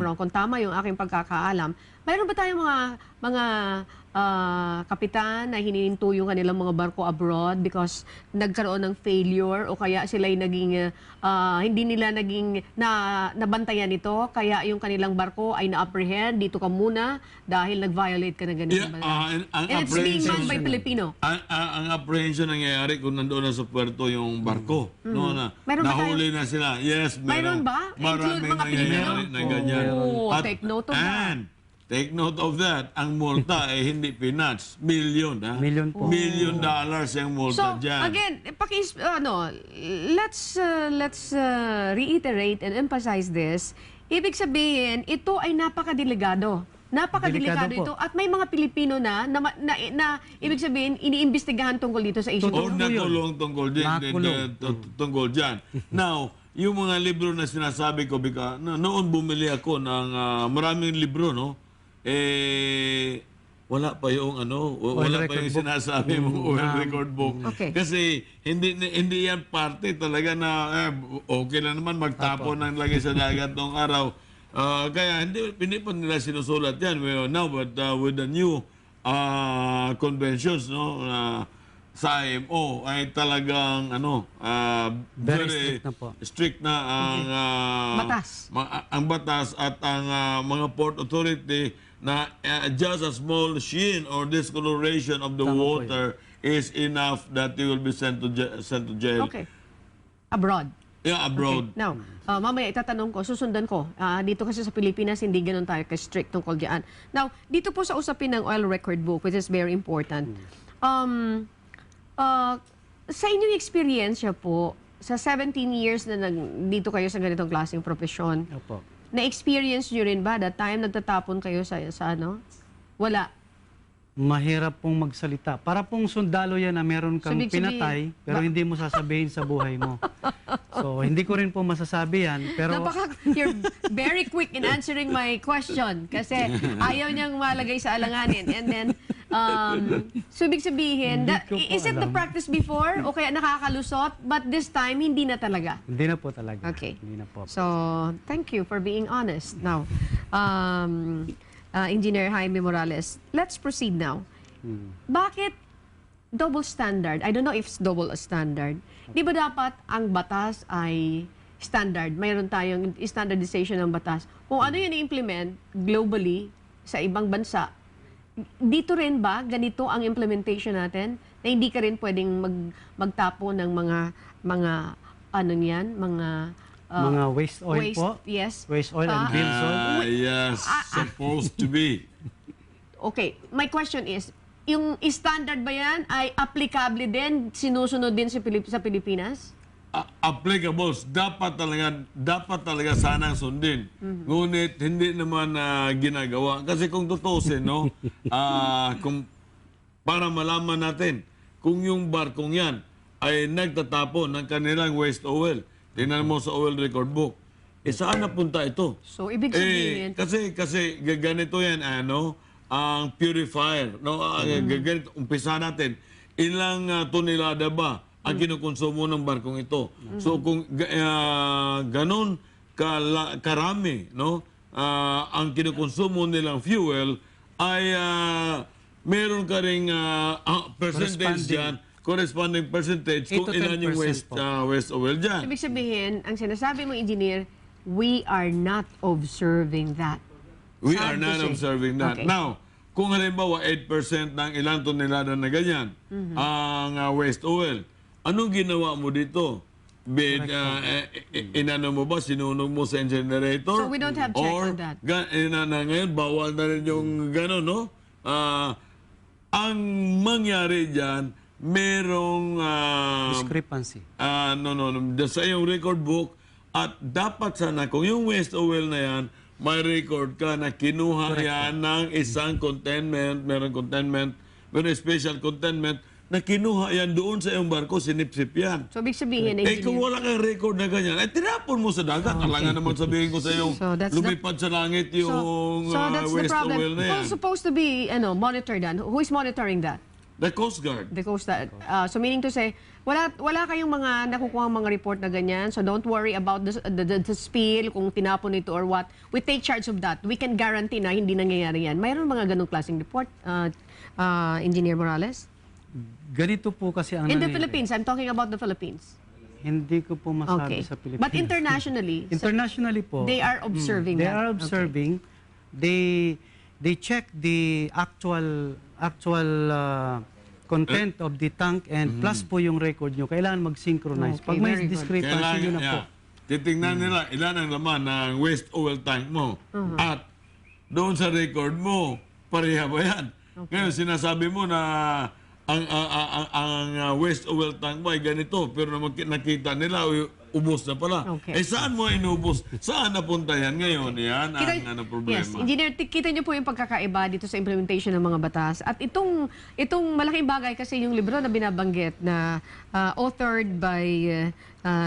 wrong, kung tama yung aking pagkakaalam, mayroon ba tayong mga kapitan na hinihinto yung kanilang mga barko abroad because nagkaroon ng failure o kaya sila ay naging hindi nila naging nabantayan ito kaya yung kanilang barko ay na-apprehend dito ka muna dahil nag-violate ka na ganito. Ang And it's being manned by Filipino. Ang apprehension nangyayari kung nandoon na sa puerto yung barko. No, nahuli na sila. Yes, mayroon ba? Maraming Mga nangyayari na ganyan. Oh, take note of that. Take note of that. Ang multa ay hindi peanuts. Million, ha? Million po. $1 million yung multa So, dyan. again, let's reiterate and emphasize this. Ibig sabihin, ito ay napakadelikado. Napakadelikado ito. At may mga Pilipino na ibig sabihin, iniimbestigahan tungkol dito sa issue. O nakulong tungkol dyan. Now, yung mga libro na sinasabi ko, noon bumili ako ng maraming libro, no? Wala pa yung wala pa yung sinasabi mong oil record book. Okay. Kasi hindi yan parte talaga na okay lang naman magtapon ng lagi sa dagat noong araw. Kaya hindi pa nila sinusulat yan. Now, but with the new conventions, no, sa IMO ay talagang very strict na ang batas. Ang batas at ang mga port authority na just a small sheen or discoloration of the water is enough that you will be sent to jail. Okay. Abroad. Yeah, abroad. Okay. Now, mamaya itatanong ko, susundan ko. Dito kasi sa Pilipinas, hindi ganun tayo ka-strict tungkol diyan. Now, dito po sa usapin ng oil record book, which is very important. Sa inyong experience po, sa 17 years na dito kayo sa ganitong klaseng profesyon, Opo. na-experience nyo rin ba that time nagtatapon kayo sa ano? Wala. Mahirap pong magsalita. Para pong sundalo yan na meron kang pinatay, pero hindi mo sasabihin sa buhay mo. So, hindi ko rin po masasabi yan. Pero You're very quick in answering my question kasi ayaw niyang malagay sa alanganin. And then, so ibig sabihin, is it the practice before o kaya nakakalusot, but this time, hindi na talaga? hindi na po talaga. Okay. Hindi na po. So, thank you for being honest. Now, Engineer Jaime Morales, let's proceed now. Bakit double standard? I don't know if it's double standard. Di ba dapat ang batas ay standard? Mayroon tayong standardization ng batas. Kung ano yun i-implement globally sa ibang bansa, dito rin ba ganito ang implementation natin? Na hindi ka rin pwedeng magtapo ng mga ano niyan, mga waste oil po. Yes. Waste oil and bills oil. Yes, supposed to be. Okay, my question is, yung standard ba yan ay applicable din, sinusunod din sa Pilipinas? Applicable, dapat talaga sanang sundin. Ngunit hindi naman ginagawa. Kasi kung tutusin, no, kung para malaman natin kung yung barkong yan ay nagtatapon ng kanilang waste oil, tingnan mo sa oil record book, saan napunta ito? So, ibig sabihin... Kasi ganito yan, ang purifier. No? Ganito, umpisa natin, ilang tonelada ba ang kinukonsumo ng barkong ito? So, kung ganon karami, no, ang kinukonsumo nilang fuel, ay meron ka ring percentage dyan, corresponding percentage kung ilan yung waste oil dyan. Ibig sabihin, ang sinasabi mo, engineer, we are not observing that. We are not observing that. Okay. Now, kung halimbawa 8% ng ilang tonelada na ganyan ang waste oil, anong ginawa mo dito? Inano mo ba? Sinunog mo sa incinerator? So we don't have check on that. Ngayon, bawal na rin yung gano'n, no? Ang mangyari dyan, merong Discrepancy. sa iyong record book at dapat sana kung yung waste oil na yan may record ka na kinuha yan ng isang containment, meron special containment na kinuha yan doon sa iyong barko, sinipsip yan. So, ibig sabihin, Kung wala kang record na ganyan, tinapon mo sa dagat. Alangan naman sabihin ko sa iyong lumipad sa langit yung that's the waste problem. oil na yan. Who's supposed to be monitored then? Who is monitoring that? The Coast Guard. The Coast Guard. So meaning to say, wala kayong mga nakukuha mga report na ganyan. So don't worry about the spill, kung tinapon ito or what. We take charge of that. We can guarantee na hindi nangyayari yan. Mayroon mga ganong klaseng report, Engineer Morales? Ganito po kasi ang In the nangyayari. Philippines, I'm talking about the Philippines. Hindi ko po masabi Okay. sa Pilipinas. But internationally, Internationally po, they are observing they that. are observing. They check the actual content of the tank and plus po yung record nyo. Kailangan mag-synchronize. Okay, Pag may very good. discrepancy yun na po. Titingnan nila ilan ang laman ng waste oil tank mo. At doon sa record mo, pareha ba yan? Ngayon, sinasabi mo na ang waste oil tank mo ay ganito, pero nakita nila, ubos na pala. Okay. Eh saan mo inubos? Saan napunta yan ngayon? Yan ang problema. Yes, Engineer, kita niyo po yung pagkakaiba dito sa implementation ng mga batas. At itong malaking bagay kasi yung libro na binabanggit na authored by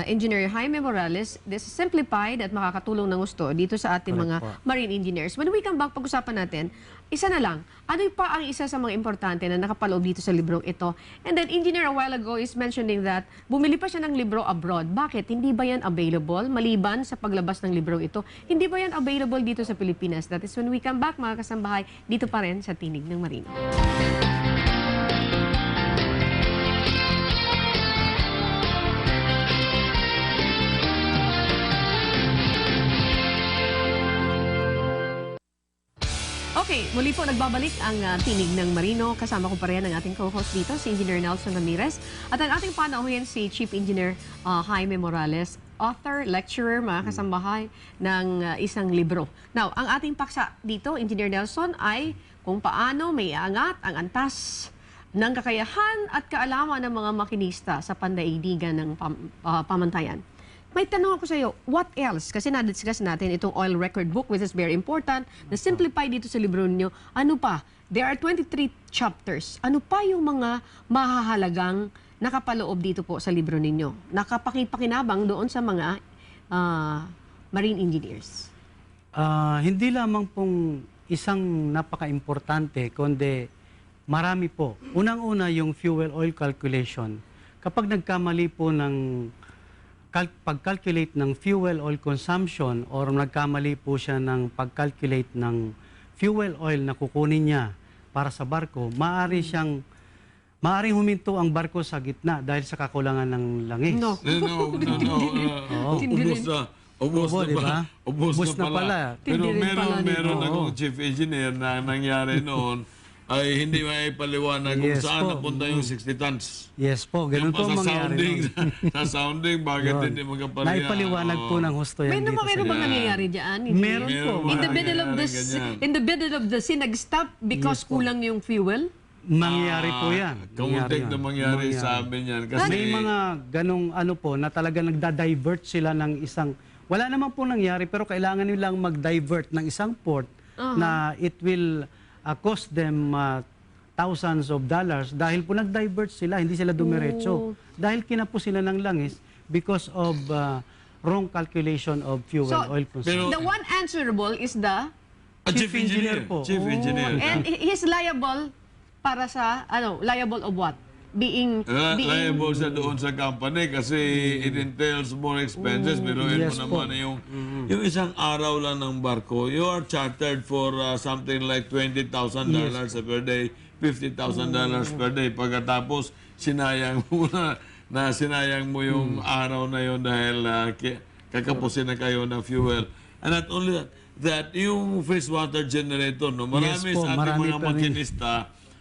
Engineer Jaime Morales, this is simplified at makakatulong ng gusto dito sa ating mga marine engineers. When we come back, pag-usapan natin, isa na lang, ano pa ang isa sa mga importante na nakapaloob dito sa librong ito? And then, Engineer, a while ago is mentioning that bumili pa siya ng libro abroad. Bakit? Hindi ba yan available? Maliban sa paglabas ng librong ito, hindi ba yan available dito sa Pilipinas? That is when we come back, mga kasambahay, dito pa rin sa Tinig ng Marino. Okay, muli po nagbabalik ang Tinig ng Marino. Kasama ko pa rin ang ating co-host dito, si Engineer Nelson Ramirez. At ang ating panauhin si Chief Engineer Jaime Morales, author, lecturer, mga kasambahay ng isang libro. Now, ang ating paksa dito, Engineer Nelson, ay kung paano may angat ang antas ng kakayahan at kaalaman ng mga makinista sa pandaigdigan ng pamantayan. May tanong ako sa iyo, what else? Kasi na-discuss natin itong oil record book, which is very important, na simplify dito sa libro ninyo. Ano pa? There are 23 chapters. Ano pa yung mga mahahalagang nakapaloob dito po sa libro ninyo? Nakapakipakinabang doon sa mga marine engineers. Hindi lamang pong isang napaka-importante, kundi marami po. Unang-una yung fuel oil calculation. Kapag nagkamali po ng pag-calculate ng fuel oil consumption or nagkamali po siya ng pag-calculate ng fuel oil na kukunin niya para sa barko, maaring huminto ang barko sa gitna dahil sa kakulangan ng langis. No. Ubos na diba? pala. Ubos na pala. Pero Tindi rin pala meron nito. akong chief engineer na nangyari noon ay hindi may paliwanag kung Yes saan po. napunta yung 60 tons. Yes po, ganun po ang mangyari nun. Sa sounding, bakit Yun. hindi magkapaliwanag? Naipaliwanag po ng husto yan dito Meron sa bang nangyayari dyan? Meron po. In the middle of the Ganyan. sea, nag-stop because Yes po. kulang yung fuel? Mangyayari po yan. Kamuntik na mangyari sa amin yan. Kasi May mga ganong ano po na talaga nagda-divert sila ng isang, wala naman po nangyari pero kailangan nilang mag-divert ng isang port na it will cost them thousands of dollars dahil po nag-divert sila, hindi sila dumiretso. Dahil kinapo sila ng langis because of wrong calculation of fuel oil consumption. The one answerable is the... chief engineer po. Chief engineer. And he's liable para sa, liable of what? Being Liable siya doon sa company kasi it entails more expenses. Pero Yes mo po. naman yung isang araw lang ng barko, you are chartered for something like $20,000 per day, $50,000 per day. Pagkatapos, sinayang mo yung araw na yun dahil kakapusin na kayo ng fuel. And not only that yung freshwater generator, no? Marami Yes po, sa ating marami mga pa rin. makinista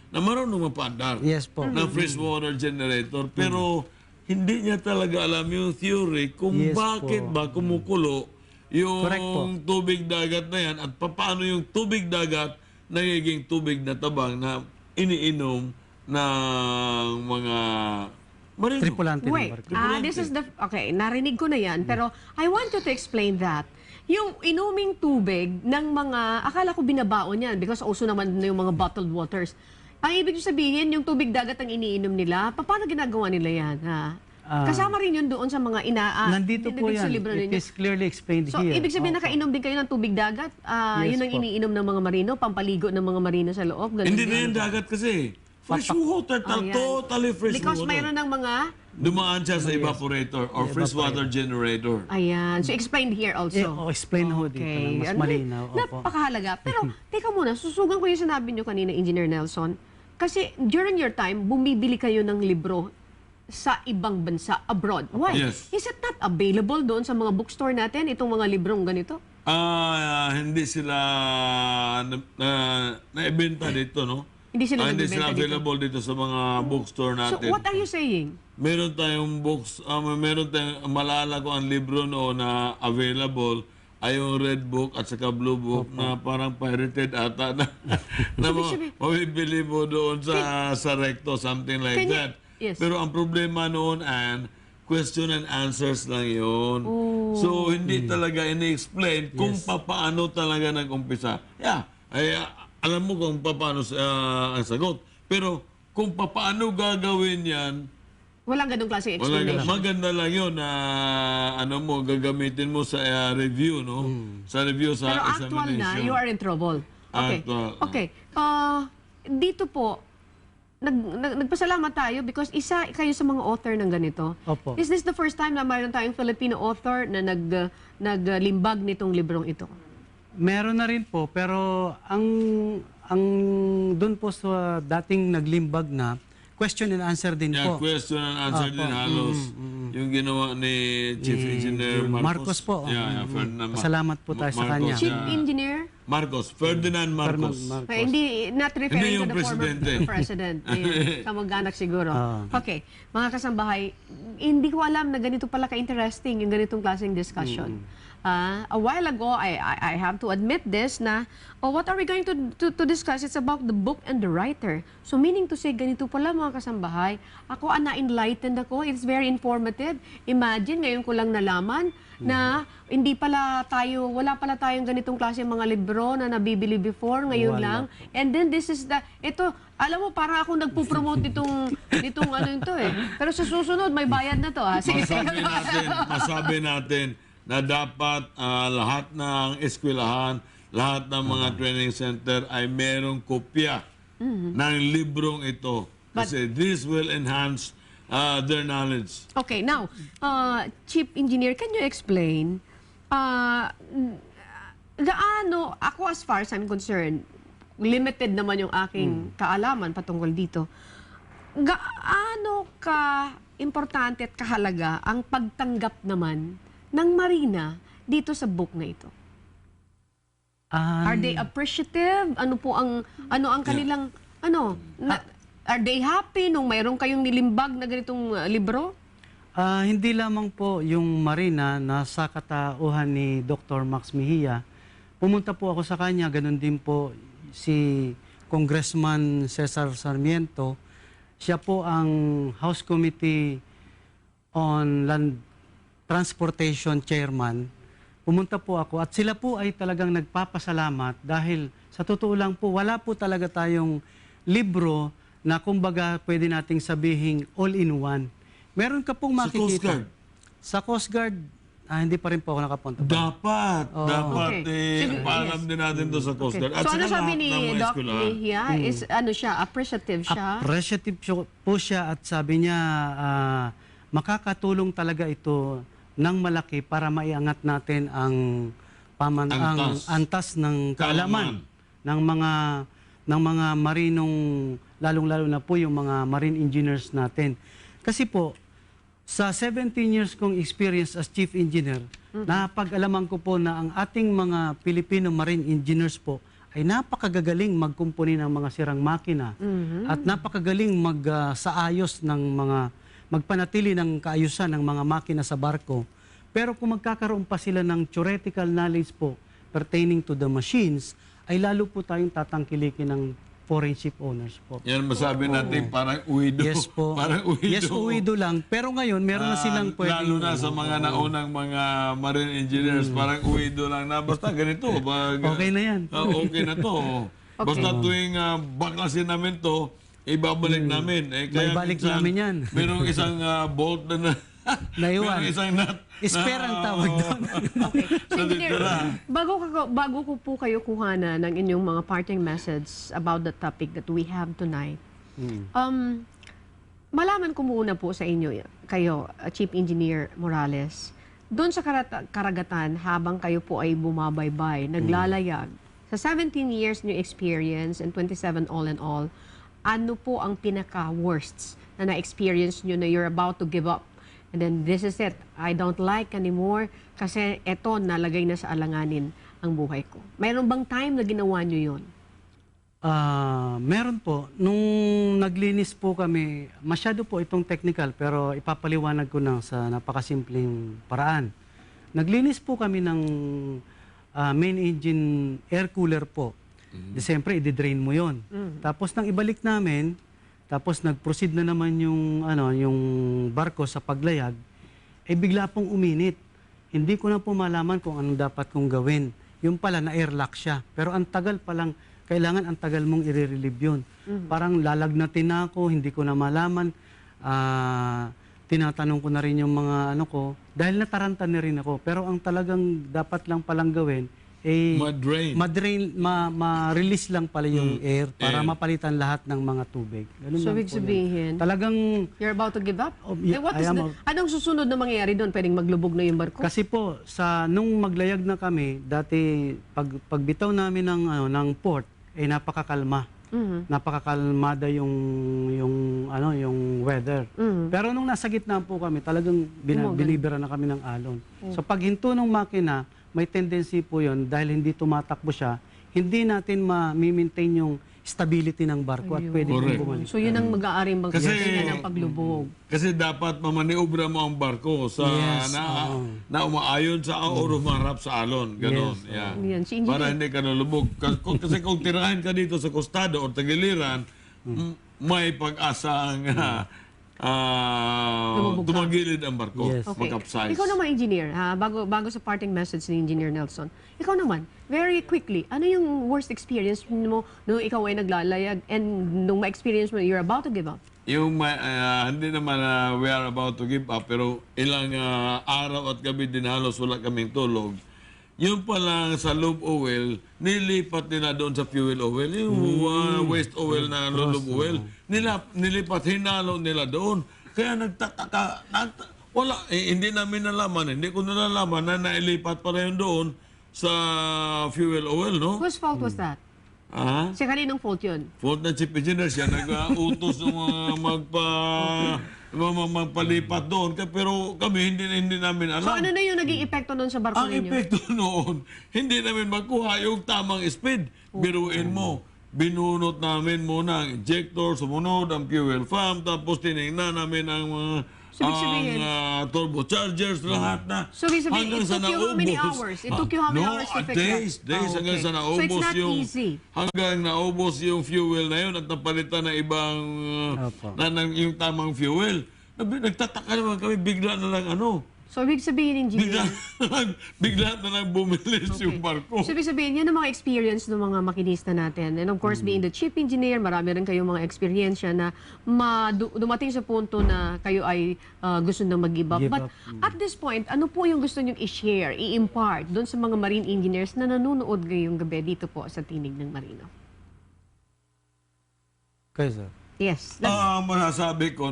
na marunong mapaandar Yes po. na freshwater generator, pero hindi niya talaga alam yung theory kung Yes bakit po. ba kumukulo Correct po. yung tubig dagat na yan at paano yung tubig dagat nagiging tubig na tabang na iniinom ng mga marino. Tripulante ng Wait, barko. this is the... Okay, narinig ko na yan, pero I want you to explain that. Yung inuming tubig ng mga... Akala ko binabaon yan because uso naman na yung mga bottled waters. Ang ibig sabihin, yung tubig dagat ang iniinom nila, paano ginagawa nila yan? Ha? Kasama rin yun doon sa mga Nandito po yan. sa libro It ninyo. is clearly explained So, here. ibig sabihin nakainom din kayo ng tubig dagat? Yes Yun ang po. iniinom ng mga marino, pampaligo ng mga marino sa loob? Ganun Hindi din? na yan dagat kasi. Fresh water, Ayan. totally fresh Because water. mayroon ng mga... Dumaan siya sa evaporator or freshwater generator. Ayan. So, explained here also. explain ho dito ng mas Ano, malinaw. Opo. Napakahalaga. Pero, teka muna, susugan ko yung sinabi nyo kanina, Engineer Nelson. Kasi during your time, bumibili kayo ng libro sa ibang bansa, abroad. Why? Yes. Is it not available doon sa mga bookstore natin, itong mga librong ganito? Hindi sila naibenta dito, no? Hindi sila Hindi nagbebenta sila dito. available dito sa mga bookstore So, natin. what are you saying? Meron tayong books, meron tayong malala ko ang libro noon na available ay yung red book at saka blue book na parang pirated ata na, mabibili mo doon sa recto, something like Can you- that. yes. Pero ang problema noon and question and answers lang yun. So, hindi talaga ini-explain kung paano talaga nag-umpisa. Yeah, alam mo kung paano ang sagot. Pero kung paano gagawin yan, Walang ganong klaseng wala, explanation. maganda lang yun na gagamitin mo sa review, no? Sa review sa Pero actual na, you are in trouble. Okay. Actual. Okay. Dito po, nagpasalamat tayo because isa kayo sa mga author ng ganito. Opo. Is this the first time na mayroon tayong Filipino author na naglimbag nitong librong ito? Meron na rin po, pero ang doon po sa dating naglimbag na, question and answer din Yeah, po. question and answer din halos. Yung ginawa ni Chief Engineer Marcos po. Yeah, Ferdinand Salamat po tayo sa kanya. Chief Engineer? Ferdinand Marcos. Hindi, not referring Hindi to yung the presidente. former president. Yung kamag-anak siguro. Ah. Okay, mga kasambahay, hindi ko alam na ganito pala ka-interesting yung ganitong klaseng discussion. A while ago, I have to admit this na, what are we going to discuss? It's about the book and the writer. So meaning to say, ganito pala mga kasambahay, ako na-enlightened ako, it's very informative. Imagine, ngayon ko lang nalaman na wala pala tayong ganitong klase mga libro na nabibili before, ngayon Wala lang. And then this is ito, alam mo, parang ako nagpo-promote nitong ano ito eh. Pero sa susunod, may bayad na to ha. Sige, Masabi natin na dapat lahat ng eskwelahan, lahat ng mga training center ay merong kopya ng librong ito. Kasi this will enhance their knowledge. Okay, now, Chief Engineer, can you explain gaano, ako as far as I'm concerned, limited naman yung aking kaalaman patungkol dito, gaano ka importante at kahalaga ang pagtanggap naman ng Marina dito sa book na ito? Are they appreciative? Ano ang kanilang, are they happy nung mayroon kayong nilimbag na ganitong libro? Hindi lamang po yung Marina na sa katauhan ni Dr. Max Mejia. Pumunta po ako sa kanya, ganun din po si Congressman Cesar Sarmiento. Siya po ang House Committee on Land Transportation Chairman. Pumunta po ako at sila po ay talagang nagpapasalamat dahil sa totoo lang po, wala po talaga tayong libro na kumbaga pwede nating sabihin all-in-one. Meron ka pong Sa Coast makikita. Guard? Sa Coast Guard, hindi pa rin po ako nakapunta. Dapat Okay. paalam din natin to sa Coast Guard. At So ano saka sabi lahat ni ng mga Doc eskwelahan. Mejia is appreciative siya? Appreciative po siya at sabi niya makakatulong talaga ito ng malaki para maiangat natin ang antas ng kaalaman ng mga marinong, lalong-lalo na po yung mga marine engineers natin. Kasi po, sa 17 years kong experience as chief engineer, napag-alaman ko po na ang ating mga Filipino marine engineers po ay napakagagaling magkumpuni ng mga sirang makina at napakagaling magsaayos ng magpanatili ng kaayusan ng mga makina sa barko. Pero kung magkakaroon pa sila ng theoretical knowledge po pertaining to the machines, ay lalo po tayong tatangkilikin ng foreign ship owners po. Yan masabi natin parang uwido. Yes po. Parang uwido. Yes, uwido lang. Pero ngayon, meron na silang pwedeng... Lalo na sa mga naunang mga marine engineers, parang uwido lang na basta ganito. Okay na yan. Okay na to. Basta tuwing baklasin namin to, ibabalik namin. Maibalik namin yan. Merong isang bolt na Naiwan. merong isang nut. Spare ang tawag doon. Okay. So, Engineer, bago ko po kayo kuhanan ng inyong mga parting message about the topic that we have tonight, Malaman ko muna po sa inyo, kayo, Chief Engineer Morales, doon sa karagatan, habang kayo po ay bumabaybay, naglalayag, sa 17 years new experience and 27 all in all, ano po ang pinaka-worsts na na-experience nyo na you're about to give up? And then, this is it. I don't like anymore kasi eto, nalagay na sa alanganin ang buhay ko. Mayroon bang time na ginawa nyo yun? Meron po. Nung naglinis po kami, masyado po itong technical pero ipapaliwanag ko na sa napakasimpleng paraan. Naglinis po kami ng main engine air cooler po. Di siyempre, i-drain mo yon. Tapos nang ibalik namin, tapos nag-proceed na naman yung barko sa paglayag, bigla pong uminit. Hindi ko na po malaman kung anong dapat kong gawin. Yung pala, na-airlock siya. Pero ang tagal palang, kailangan ang tagal mong i-relieve yun. Parang lalagnatin na ako, hindi ko na malaman. Tinatanong ko na rin yung mga ko, dahil nataranta na rin ako. Pero ang talagang dapat lang palang gawin, ma-release lang pala yung air para mapalitan lahat ng mga tubig. Ganun So, lang ibig po yun. sabihin, Talagang, you're about to give up? What I is am anong susunod na mangyayari doon? Pwedeng maglubog na yung barko? kasi po, nung maglayag na kami, dati, pagbitaw namin ng port, napakakalma. Napakakalmada yung weather. Pero nung nasa gitna po kami, talagang binibira na kami ng alon. So pag hinto ng makina, may tendency po yun, dahil hindi tumatakbo siya, hindi natin ma-maintain yung stability ng barko at pwede pong bumalik. So, yun ang mag-aaring magkakaya ng paglubog. Kasi dapat mamaniobra mo ang barko sa na umaayon sa o umarap sa alon. Ganon. Yan, si engineer. Para hindi ka nalubog. Kasi kung tirahan ka dito sa kostado o tagiliran, may pag-asa ang tumagilid ang barko. Yes. Okay. Mag-capsize. Ikaw naman, engineer, bago sa parting message ni Engineer Nelson, ikaw naman, very quickly, ano yung worst experience mo nung ikaw ay naglalayag and nung ma-experience mo, you're about to give up? Yung hindi naman we are about to give up, pero ilang araw at gabi din halos wala kaming tulog. Yung palang sa lube oil, nilipat nila doon sa fuel oil. Yung waste oil na lube oil, nilipat, hinalo nila doon. Kaya nagtataka, wala, hindi namin nalaman, hindi ko nalalaman na nailipat pala yun doon sa fuel oil, no? Whose fault was that? Si kaninong fault yun? Fault na chief engineer siya, nag-utos ng magpalipat doon. Pero kami, hindi namin alam. So ano na yung naging epekto nun sa barko Ang ninyo? epekto noon, hindi namin makuha yung tamang speed. Biruin mo, binunot namin muna ang injector, sumunod ang fuel pump, tapos tinignan namin ang turbochargers, lahat na. So, ibig sabihin, it took you how many hours? It took you how many hours to fix that? Days, hanggang sa So, naubos it's not yung... easy. Hanggang naubos yung fuel na yun at napalitan na ibang... yung tamang fuel. Nagtataka naman kami, bigla na lang So, ibig sabihin, engineer. bigla na lang bumilis yung barko. So, ibig sabihin, yan ang mga experience ng mga makinista natin. And of course, being the chief engineer, marami rin kayong mga experiensya na dumating sa punto na kayo ay gusto na mag-give up. But at this point, ano po yung gusto nyong i-share, i-impart doon sa mga marine engineers na nanonood ngayong gabi dito po sa Tinig ng Marino? Okay, sir. Yes. Masasabi ko,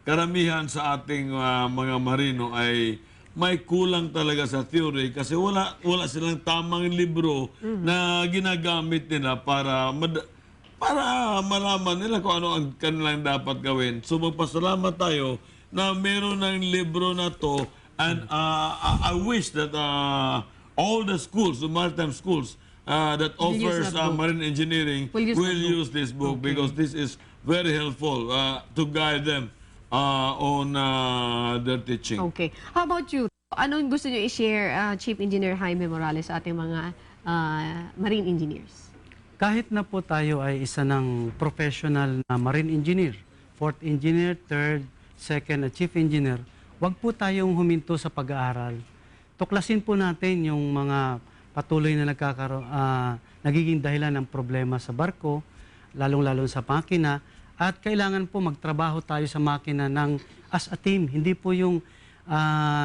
karamihan sa ating mga marino ay may kulang talaga sa theory kasi wala silang tamang libro na ginagamit nila para malaman nila kung ano ang kanilang dapat gawin. So magpasalamat tayo na meron ng libro na to, and I wish that all the schools, the maritime schools that offers marine engineering will use this book because this is very helpful to guide them on their teaching. Okay. How about you? Anong gusto niyo i-share, Chief Engineer Jaime Morales, sa ating mga marine engineers? Kahit na po tayo ay isa ng professional na marine engineer, fourth engineer, third, second at chief engineer, wag po tayong huminto sa pag-aaral. Tuklasin po natin yung mga patuloy na nagiging dahilan ng problema sa barko, lalong-lalo sa makina, at kailangan po magtrabaho tayo sa makina as a team. Hindi po yung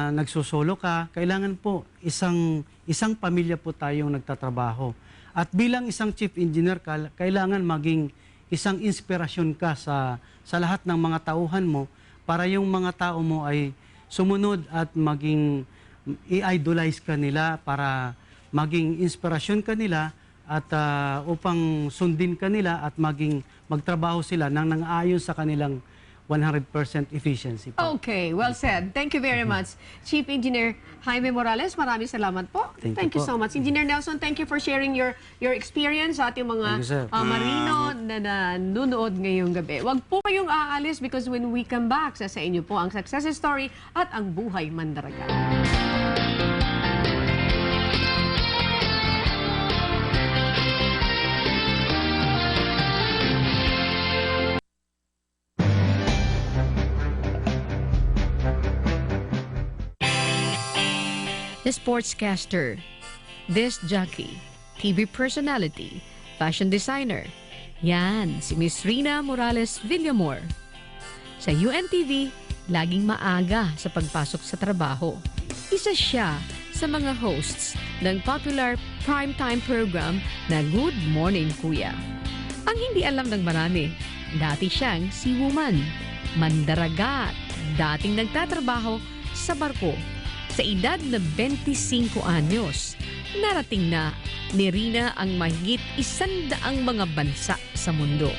nagsusolo ka. Kailangan po isang pamilya po tayong nagtatrabaho. At bilang isang chief engineer, kailangan maging isang inspirasyon ka sa lahat ng mga tauhan mo para yung mga tao mo ay sumunod at maging i-idolize ka nila, para maging inspirasyon ka nila at upang sundin ka nila at magtrabaho sila nang nang-ayon sa kanilang 100% efficiency po. Okay, well said. Thank you very much. Chief Engineer Jaime Morales, maraming salamat po. Thank you you po. so much. Engineer Nelson, thank you for sharing your experience sa ating mga Thank you, sir. marino na nanonood ngayong gabi. Huwag po kayong aalis because when we come back, sa inyo po ang success story at ang buhay mandaragat. The sportscaster, disc jockey, TV personality, fashion designer. Yan, si Miss Rina Morales Villamor. Sa UNTV, laging maaga sa pagpasok sa trabaho. Isa siya sa mga hosts ng popular primetime program na Good Morning Kuya. Ang hindi alam ng marami, dati siyang seawoman, mandaragat, dating nagtatrabaho sa barko. Sa edad na 25 anyos, narating na ni Rina ang mahigit 100 mga bansa sa mundo.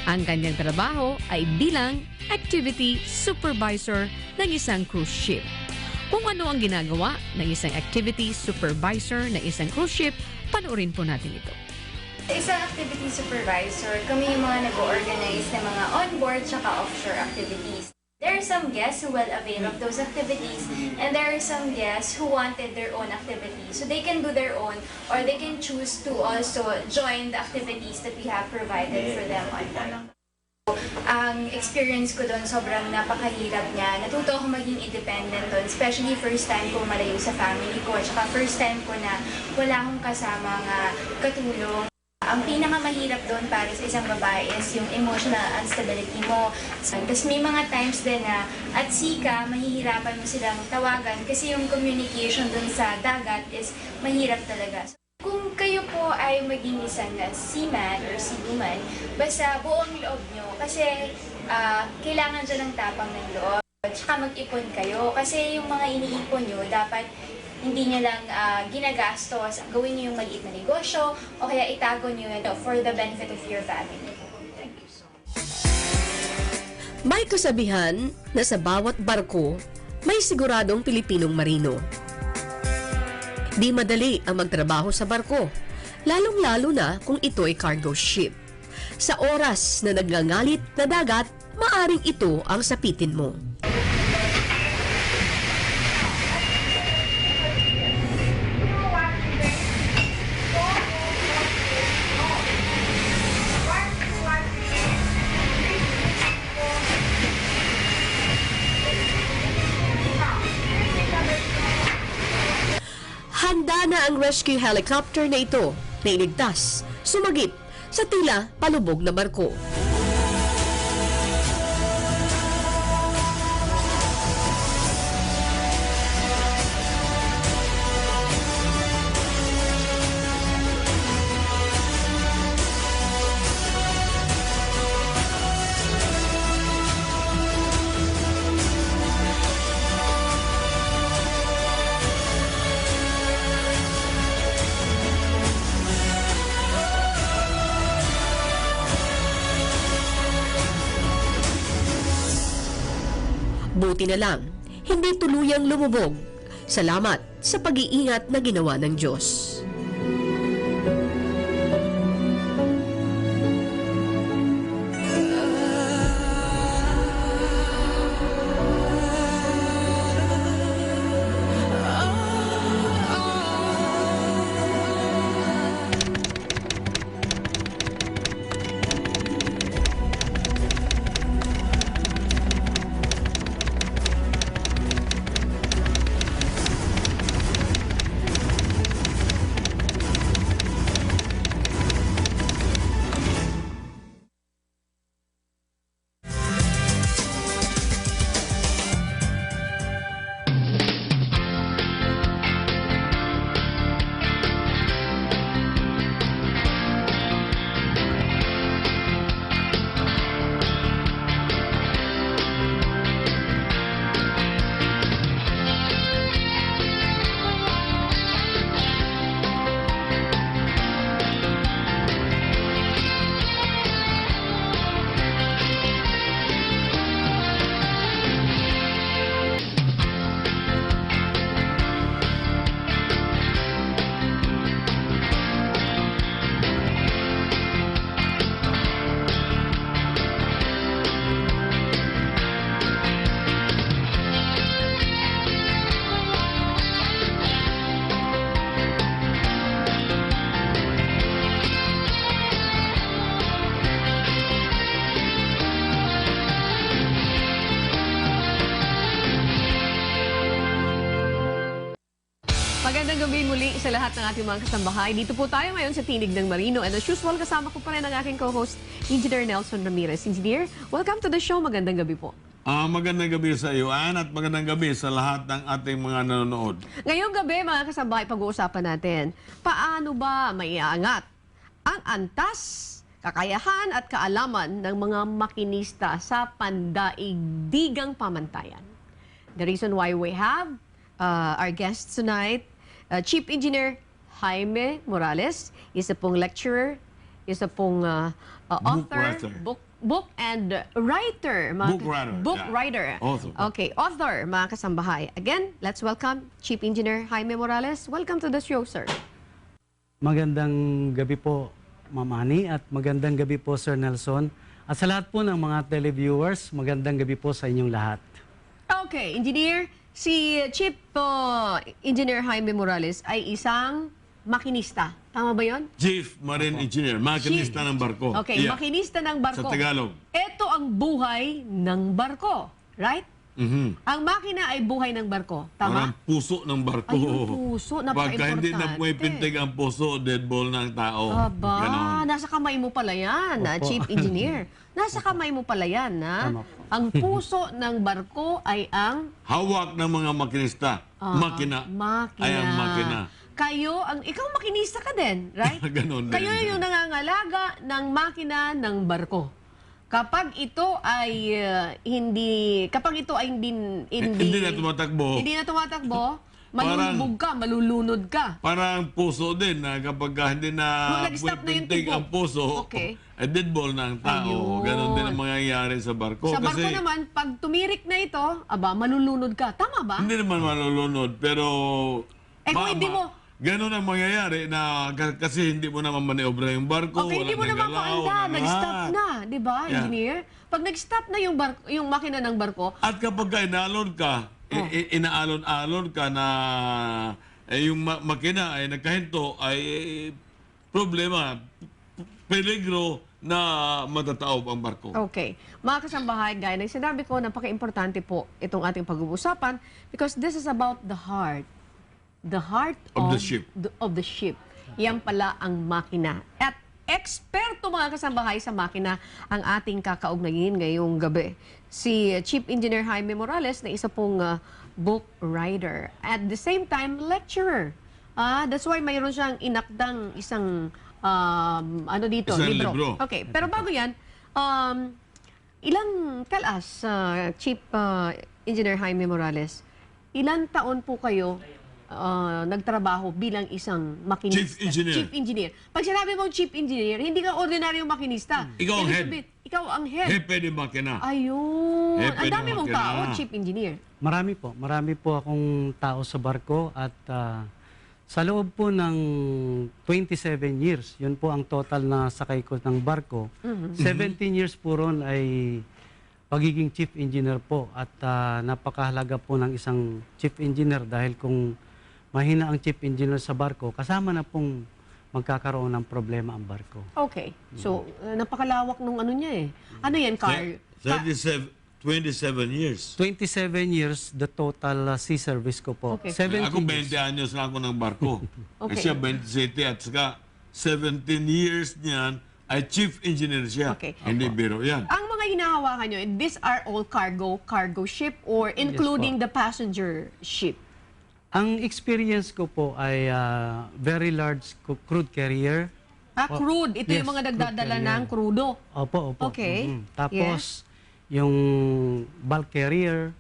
Ang kanyang trabaho ay bilang activity supervisor ng isang cruise ship. Kung ano ang ginagawa ng isang activity supervisor ng isang cruise ship, panoorin po natin ito. Isang activity supervisor, kami yung mga nag-organize ng mga onboard tsaka offshore activities. There are some guests who will avail of those activities, and there are some guests who wanted their own activities. So they can do their own, or they can choose to also join the activities that we have provided for them on board. Ang experience ko doon, sobrang napakahirap niya. Natuto ako maging independent doon, especially first time ko malayo sa family ko, at saka first time ko na wala akong kasama nga katulong. Ang pinakamahirap doon para sa isang babae is yung emotional instability mo. Tapos may mga times din na at sea ka, mahihirapan mo silang tawagan kasi yung communication doon sa dagat is mahirap talaga. Kung kayo po ay maging isang seaman or seawoman, basta buong loob nyo kasi kailangan dyan ng tapang ng loob. Tsaka mag-ipon kayo kasi yung mga iniipon nyo dapat hindi nyo lang ginagastos. Gawin nyo yung maliit na negosyo o kaya itago nyo yun for the benefit of your family. Thank you so much. May kasabihan na sa bawat barko, may siguradong Pilipinong marino. Di madali ang magtrabaho sa barko, lalong-lalo na kung ito ay cargo ship. Sa oras na nagngangalit na dagat, maaring ito ang sapitin mo. Handa na ang rescue helicopter na ito na iligtas, sumagip sa tila palubog na barko. Buti na lang, hindi tuluyang lumubog. Salamat sa pag-iingat na ginawa ng Diyos. lahat ng ating mga kasambahay. Dito po tayo ngayon sa Tinig ng Marino. And as usual, kasama ko pa rin ang aking co-host, Engineer Nelson Ramirez. Engineer, welcome to the show. Magandang gabi po. Magandang gabi sa iyo, Ann, at magandang gabi sa lahat ng ating mga nanonood. Ngayong gabi, mga kasambahay, pag-uusapan natin, paano ba maiangat ang antas, kakayahan at kaalaman ng mga makinista sa pandaigdigang pamantayan. The reason why we have our guest tonight, Chief Engineer Jaime Morales, isa pong lecturer, isa pong author, writer. book and writer. Book yeah. writer. Author. Okay, author, mga kasambahay. Again, let's welcome Chief Engineer Jaime Morales. Welcome to the show, sir. Magandang gabi po, Ma'am Ani, at magandang gabi po, Sir Nelson. At sa lahat po ng mga televiewers, magandang gabi po sa inyong lahat. Okay, Engineer, si Chief Engineer Jaime Morales ay isang makinista. Tama ba yon? Chief Marine Engineer, makinista ng barko. Okay, Yeah. makinista ng barko. Sa Tagalog. Ito ang buhay ng barko, right? Mhm. Ang makina ay buhay ng barko. Tama? Parang puso ng barko. Ay, yung puso, napaka-importante. Pagka hindi na pumipintig ang puso, dead ball ng tao. Aba, Ganon. nasa kamay mo pala yan, Opo. Chief Engineer. Nasa kamay mo pala yan, ha? Tama po. Ang puso ng barko ay ang Hawak ng mga makinista. Makina. makina. Ay ang makina. Ikaw makinista ka din, right? Ganon din. Kayo yung nangangalaga ng makina ng barko. Kapag ito ay hindi Hindi na tumatakbo. hindi na tumatakbo, malulubog ka, malulunod ka. Parang puso din na kapag hindi na Nung nag-stop na yung pumipintig tubo. ang puso, Okay. ay dead ball ng tao. Ayun. Ganon din ang mangyayari sa barko. Sa barko Kasi naman, pag tumirik na ito, malulunod ka. Tama ba? hindi naman malulunod, pero Kung hindi mo... Ganon ang mangyayari na kasi hindi mo naman maniobra yung barko. Okay, hindi mo walang naman nagalaw, maanda. walang Nag-stop lahat. na, di ba, Yeah. engineer? Pag nag-stop na yung makina ng barko, At kapag ka inaalon ka, inaalon-alon ka na yung makina ay nagkahinto, ay problema, peligro na matataob ang barko. okay. Mga kasambahay, gaya ng sinabi ko, napaka-importante po itong ating pag-uusapan because this is about the heart. The heart Of the ship. Of the ship. Yan pala ang makina. At eksperto mga kasambahay sa makina ang ating kakaugnayin ngayong gabi. Si Chief Engineer Jaime Morales na isa pong book writer. At the same time, lecturer. That's why mayroon siyang inakdang isang Isang libro. Okay, pero bago yan, tell us, Chief Engineer Jaime Morales, ilang taon po kayo nagtrabaho bilang isang makinista? Chief Engineer. Chief Engineer. Pag sinabi mong Chief Engineer, hindi ka ordinaryong makinista. Ikaw ang Ibig head. sabihin, ikaw ang head. Hepe de makina. Ayun. Hepe Ang dami de mong makina. tao, Chief Engineer. Marami po akong tao sa barko at sa loob po ng 27 years, yun po ang total na sakay ko ng barko. 17 years po ron ay pagiging chief engineer po at napakahalaga po ng isang chief engineer dahil kung mahina ang chief engineer sa barko, kasama na pong magkakaroon ng problema ang barko. Okay. So, napakalawak nung ano niya eh. Ano yan, car? 27 years. 27 years, the total sea service ko po. Okay. 17 Ako years. 20 anyos na ako ng barko. Okay. Siya 27 at saka 17 years niyan ay chief engineer siya. Okay. Hindi biro yan. Ang mga hinahawakan nyo, these are all cargo ship or including the passenger ship? Ang experience ko po ay very large crude carrier. Crude. Ito Yes, yung mga crude nagdadala carrier. ng crudo. Opo. Okay. Tapos, yung bulk carrier,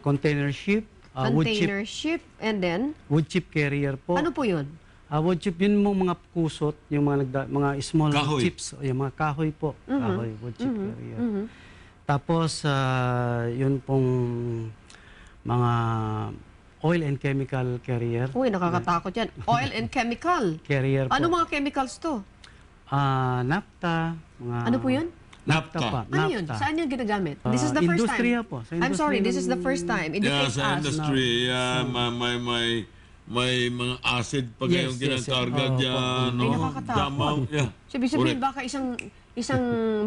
container ship, Container ship, and then, wood chip carrier po. ano po yun? Wood chip, yun mga kusot, yung mga small Kahoy. chips, yung mga kahoy po. Kahoy, wood chip carrier. Tapos, yun pong mga oil and chemical carrier. Uy, nakakatakot yan. Oil and chemical. Carrier po. Ano mga chemicals to? Napta. Ano po yun? Napta Napta. pa. Ano yun? napta. Saan yun ginagamit? This is the first industriya time. po. Sa I'm sorry, industriya this is the ng- first time. Yeah, Educate sa us. industry, may mga acid pa Yes, kayong yes, kinakarga yes. dyan. Ay, no? nakakatakot. Tama, yeah. So, ibig sabihin, Correct. baka isang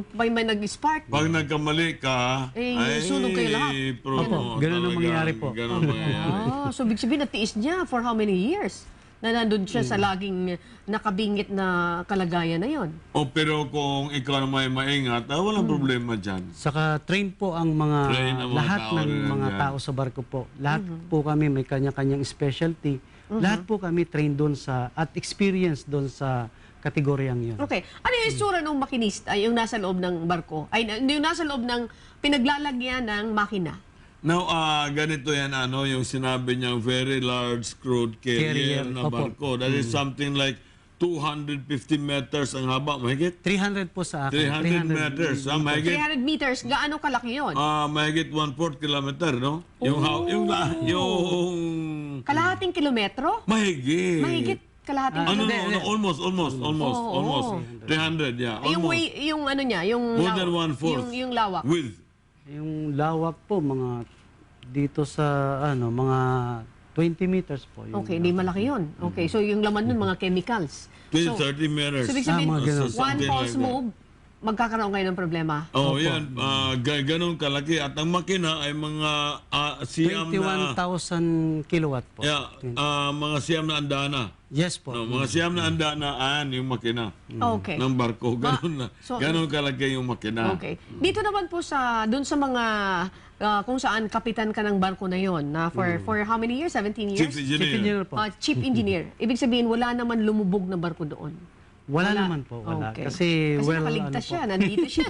may nag-spark. Pag nagkamali ka, Eh, sunog kayo lahat. Opo, ganun ang mangyayari po. Ganun ang mangyayari. So, ibig sabihin, natiis niya for how many years? na nandun siya sa laging nakabingit na kalagayan na yon. Pero kung ikaw na may maingat, walang problema dyan. Saka train po ang mga Train ang mga lahat tao ng rin mga nandyan. tao sa barko po. Lahat po kami may kanya-kanyang specialty. Lahat po kami train doon sa at experience doon sa kategoryang 'yon. Okay. Ano yung itsura ng makinista, yung nasa loob ng barko? Ay, yung nasa loob ng pinaglalagyan ng makina? Now, ganito yan, yung sinabi niya, very large crude carrier Carrier, na opo. barko. That is something like 250 meters ang haba, mahigit? 300 po sa akin. 300 meters, mahigit? 300 meters, gaano kalaki yun? Mahigit 1/4 kilometer, no? Yung Kalahating kilometro? mahigit. Mahigit kalahating Ano, kilometro. almost. 300, yeah. Yung Almost. way, yung ano niya, yung More than 1/4. yung lawak. Width. Yung lawak po mga dito sa mga 20 meters po. Yung Okay, di malaki yun. Okay, so yung laman nun, mga chemicals. 30 meters. So, ibig sabihin, mga ganun. one Something false like that. move, magkakaroon kayo ng problema. Yan. Ganun kalaki. At ang makina ay mga siyam na... 21,000 kilowatt po. Yeah, mga siyam na andana. Yes po. No, mga siyam na andaan yung makina Okay. ng barko. Ganun na. So- Ganun kalaki yung makina. Okay. Dito naman po doon sa mga kung saan kapitan ka ng barko na yon na for how many years? 17 years? Chief Chief engineer. engineer po. Chief engineer. Ibig sabihin, wala naman lumubog na barko doon. Wala naman po, wala. Okay. Kasi nakaligtas siya, nandito siya.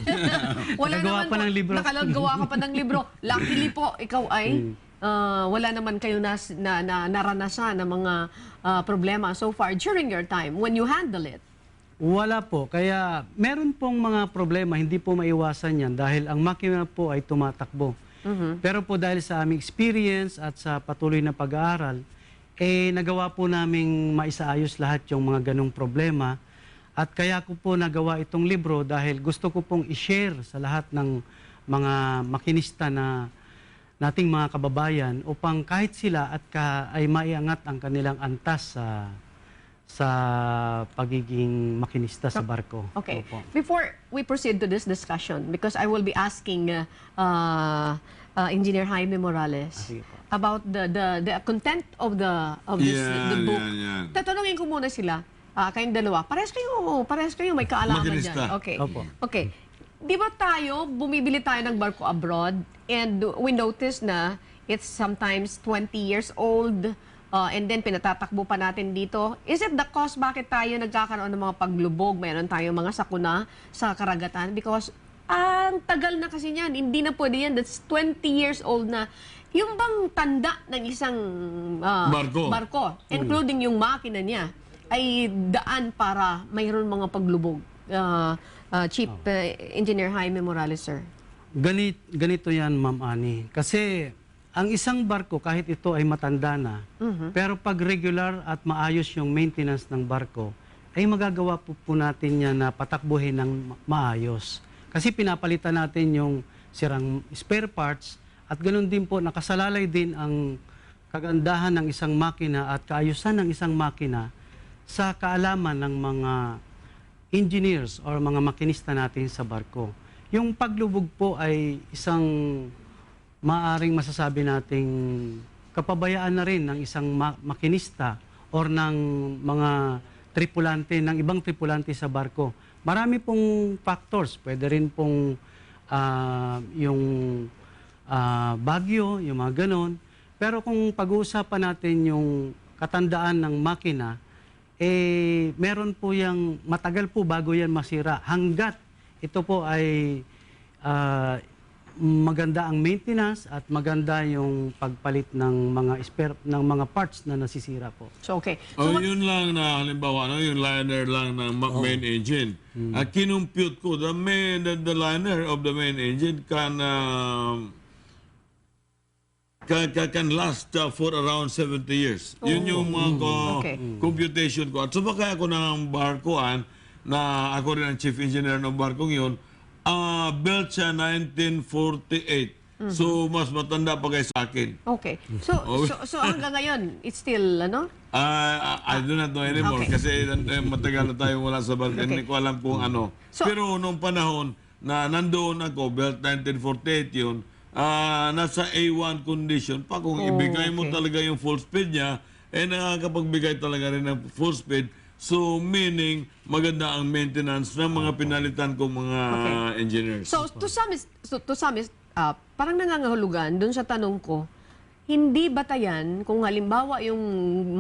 Wala Nakagawa naman pa ng libro. Nakagawa ka pa ng libro. Luckily po, ikaw ay wala naman kayo naranasan ng mga problema so far during your time when you handle it. Wala po. Kaya meron pong mga problema, hindi po maiwasan yan dahil ang makina po ay tumatakbo. Pero po dahil sa aming experience at sa patuloy na pag-aaral, nagawa po naming maisaayos lahat yung mga ganong problema. At kaya ko po nagawa itong libro dahil gusto ko pong i-share sa lahat ng mga makinista na nating mga kababayan upang kahit sila ay maiangat ang kanilang antas sa pagiging makinista sa barko. Okay. Opo. Before we proceed to this discussion, because I will be asking Engineer Jaime Morales Sige po. about the content of the book. Yan. Tatanungin ko muna sila, kayong dalawa. Parehas kayo may kaalaman Makinista. dyan. Okay. Opo. Okay. Di ba bumibili tayo ng barko abroad and we notice na it's sometimes 20 years old and then pinatatakbo pa natin dito. Is it the cause bakit tayo nagkakaroon ng mga paglubog? Mayroon tayong mga sakuna sa karagatan because ang tagal na kasi niyan. Hindi na pwede yan. That's 20 years old na. Yung bang tanda ng isang barko, including yung makina niya, ay daan para mayroon mga paglubog. Chief Engineer Jaime Morales, sir. Ganito yan, Ma'am Ani. Kasi ang isang barko, kahit ito ay matanda na, pero pag regular at maayos yung maintenance ng barko, ay magagawa po natin yan na patakbuhin ng maayos. Kasi pinapalitan natin yung sirang spare parts at ganoon din po, nakasalalay din ang kagandahan ng isang makina at kaayusan ng isang makina sa kaalaman ng mga engineers or mga makinista natin sa barko. Yung paglubog po ay isang maaring masasabi nating kapabayaan na rin ng isang makinista or ng mga tripulante, ng ibang tripulante sa barko. Marami pong factors. Pwede rin pong yung bagyo, yung mga ganon. Pero kung pag-uusapan natin yung katandaan ng makina, meron po yung matagal po bago yan masira. Hanggat ito po ay maganda ang maintenance at maganda yung pagpalit ng mga parts na nasisira po. So, okay. Yun lang na halimbawa, yung liner lang ng main engine. Kinumpute ko, the liner of the main engine can last for around 70 years. Yun yung mga computation ko. At sumakay ako ng barkoan na ako rin ang chief engineer ng barkong yun. Built siya 1948. So, mas matanda pa kayo sa akin. Okay. So hanggang ngayon, it's still, I do not know anymore kasi matagal na tayo wala sa barko. Hindi ko alam kung ano. Pero nung panahon na nandoon ako, built 1948 yun, nasa A1 condition pa. Kung ibigay mo talaga yung full speed niya, nakakapagbigay talaga rin ng full speed. So, meaning, maganda ang maintenance ng mga pinalitan kong mga engineers. So, to some is, parang nangangahulugan dun sa tanong ko, hindi batayan kung halimbawa yung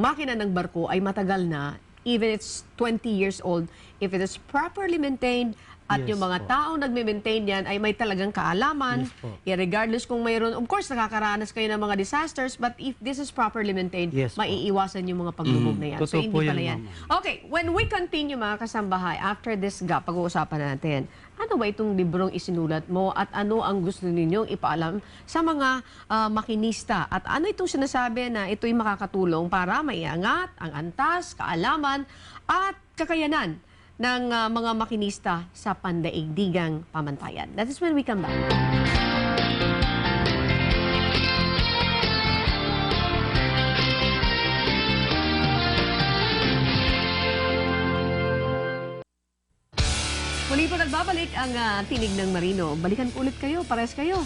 makina ng barko ay matagal na, even it's 20 years old, if it is properly maintained, at Yes yung mga po. taong nagme-maintain yan ay may talagang kaalaman, Yes po. regardless kung mayroon, of course, nakakaranas kayo ng mga disasters, but if this is properly maintained, Yes po. maiiwasan yung mga paglubog na yan. So, Totoo hindi po pala yan, yan. Okay, when we continue mga kasambahay, after this gap, pag-uusapan natin, ano ba itong librong isinulat mo at ano ang gusto ninyong ipaalam sa mga makinista? At ano itong sinasabi na ito'y makakatulong para maiangat ang antas, kaalaman at kakayanan ng mga makinista sa pandaigdigang pamantayan. That is when we come back. Muli po nagbabalik ang Tinig ng Marino. Balikan po ulit kayo, pares kayo.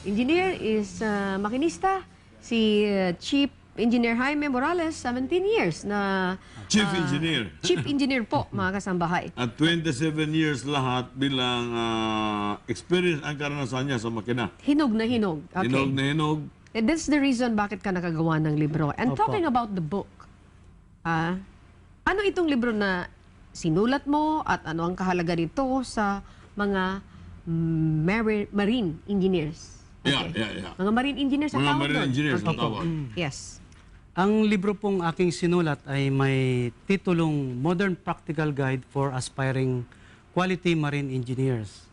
Engineer is makinista. Si Chief Engineer Jaime Morales, 17 years na Chief Engineer. Chief Engineer po, mga kasambahay. At 27 years lahat bilang experience ang karanasan niya sa makina. Hinog na hinog. Okay. Hinog na hinog. And that's the reason bakit ka nakagawa ng libro. And Opo. talking about the book, ano itong libro na sinulat mo at ano ang kahalaga nito sa mga marine engineers? Yeah. Mga marine engineers ang Mga tawag marine doon. engineers ang Okay. tawag. Yes. Ang libro pong aking sinulat ay may titulong Modern Practical Guide for Aspiring Quality Marine Engineers.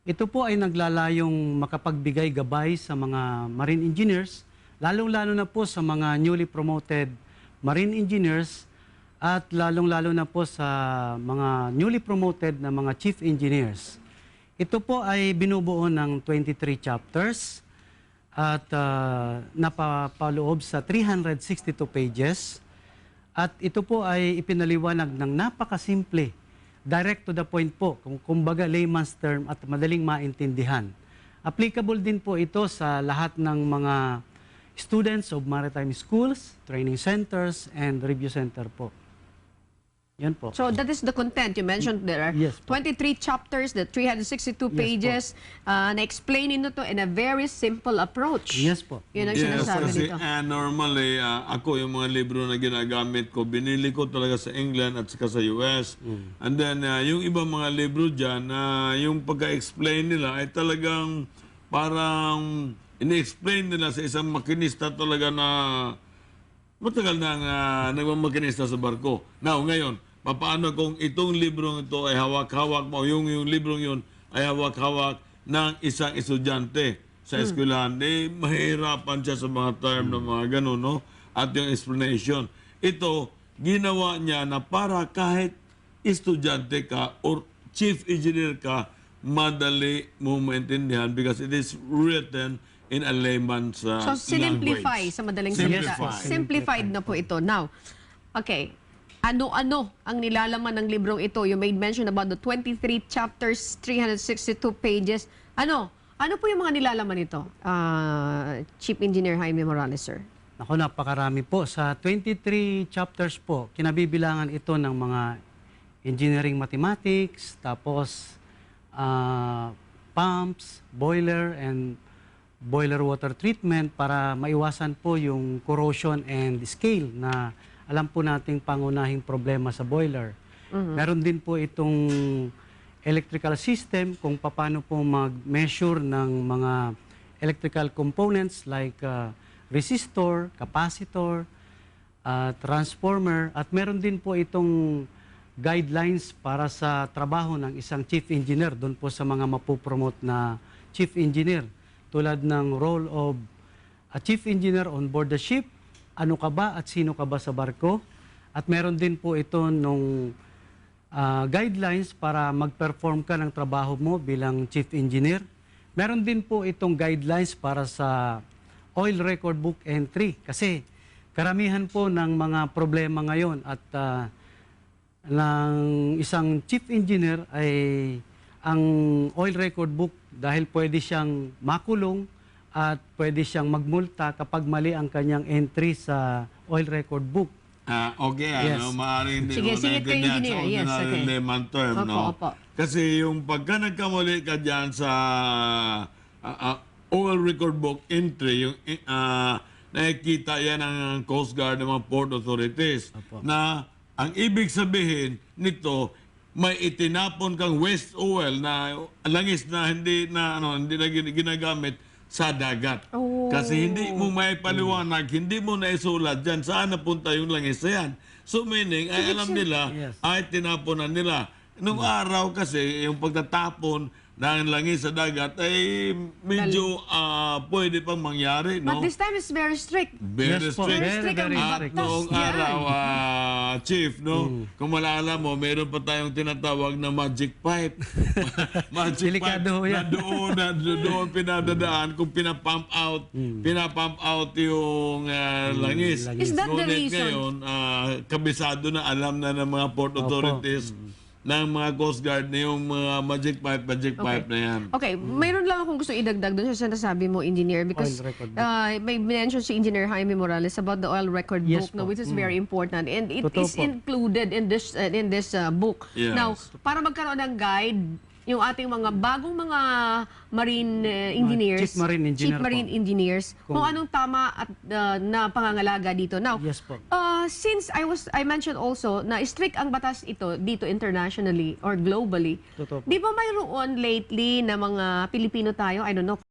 Ito po ay naglalayong makapagbigay gabay sa mga marine engineers, lalong-lalo na po sa mga newly promoted marine engineers at lalong-lalo na po sa mga newly promoted na mga chief engineers. Ito po ay binubuo ng 23 chapters at napapaloob sa 362 pages. At ito po ay ipinaliwanag ng napakasimple, direct to the point po, kumbaga layman's term at madaling maintindihan. Applicable din po ito sa lahat ng mga students of maritime schools, training centers, and review center po. Yan po. So that is the content you mentioned there. Yes po. 23 chapters, the 362 pages, na-explain nito in a very simple approch. Yes po. Yun ang Yes, sinasabi kasi nito. normally, ako yung mga libro na ginagamit ko, binili ko talaga sa England at saka sa US. And then, yung ibang mga libro dyan, yung pagka-explain nila ay talagang parang ini-explain nila sa isang makinista talaga na matagal na nagmamakinista sa barko. Now, ngayon, paano kung itong librong ito ay hawak-hawak mo, yung librong yun ay hawak-hawak ng isang estudyante sa eskwelahan, mahirapan siya sa mga term ng mga ganun, no? At yung explanation. Ito, ginawa niya na para kahit estudyante ka or chief engineer ka, madali mo maintindihan because it is written in a layman's So, sinimplify language. sa madaling salita. Simplify. Simplified na po ito. Now, okay, ano-ano ang nilalaman ng librong ito? You made mention about the 23 chapters, 362 pages. Ano po yung mga nilalaman nito, Chief Engineer Jaime Morales, sir? Ako, napakarami po. Sa 23 chapters po, kinabibilangan ito ng mga engineering mathematics, tapos pumps, boiler, and boiler water treatment para maiwasan po yung corrosion and scale na alam po nating pangunahing problema sa boiler. Meron din po itong electrical system kung paano po mag-measure ng mga electrical components like resistor, capacitor, transformer, at meron din po itong guidelines para sa trabaho ng isang chief engineer doon po sa mga mapopromote na chief engineer, tulad ng role of a chief engineer on board the ship, ano ka ba at sino ka ba sa barko, at meron din po ito nung guidelines para mag-perform ka ng trabaho mo bilang chief engineer. Meron din po itong guidelines para sa oil record book entry kasi karamihan po ng mga problema ngayon at ng isang chief engineer ay ang oil record book dahil pwede siyang makulong at pwede siyang magmulta kapag mali ang kanyang entry sa oil record book. Okay, Yes. maaaring hindi Sige, mo sige, naintindihan engineer. sa Yes, ordinary okay. layman term, Opo, no? opo. Kasi yung pagka nagkamali ka dyan sa oil record book entry, yung nakikita yan ng Coast Guard ng mga port authorities na ang ibig sabihin nito, may itinapon kang waste oil na langis na hindi na ginagamit sa dagat. Oh. Kasi hindi mo may paliwanag, hindi mo na isulat dyan saan napunta yung langis na yan. So meaning, ay alam nila, Yes. ay tinaponan nila. Nung araw kasi, yung pagtatapon ng langis sa dagat ay medyo pwede pang mangyari, no? But this time is very strict. Very Yes po, strict. Very strict ang very At strict. batas noong dyan. araw, Chief, no? Kung malala mo, meron pa tayong tinatawag na magic pipe. Magic Delikado pipe yan. doon pinadadaan kung pinapump out yung langis. langis. Is that the Ngunit reason? ngayon, kabisado na alam na ng mga port authorities ng mga Coast Guard na yung mga magic pipe na yan. Okay, mayroon lang akong gusto idagdag doon sa sinasabi mo, engineer, because Oil record book. may mention si Engineer Jaime Morales about the oil record Yes book, no, po. which is very important, and it Totoo is po. included in this book. Yes. Now, para magkaroon ng guide, yung ating mga bagong mga marine engineers, chief marine engineer chief marine po. engineers, kung anong tama at na pangangalaga dito. Now, Yes po. since I mentioned also na strict ang batas ito dito internationally or globally, Totoo po. di ba mayroon lately na mga Pilipino tayo, I don't know,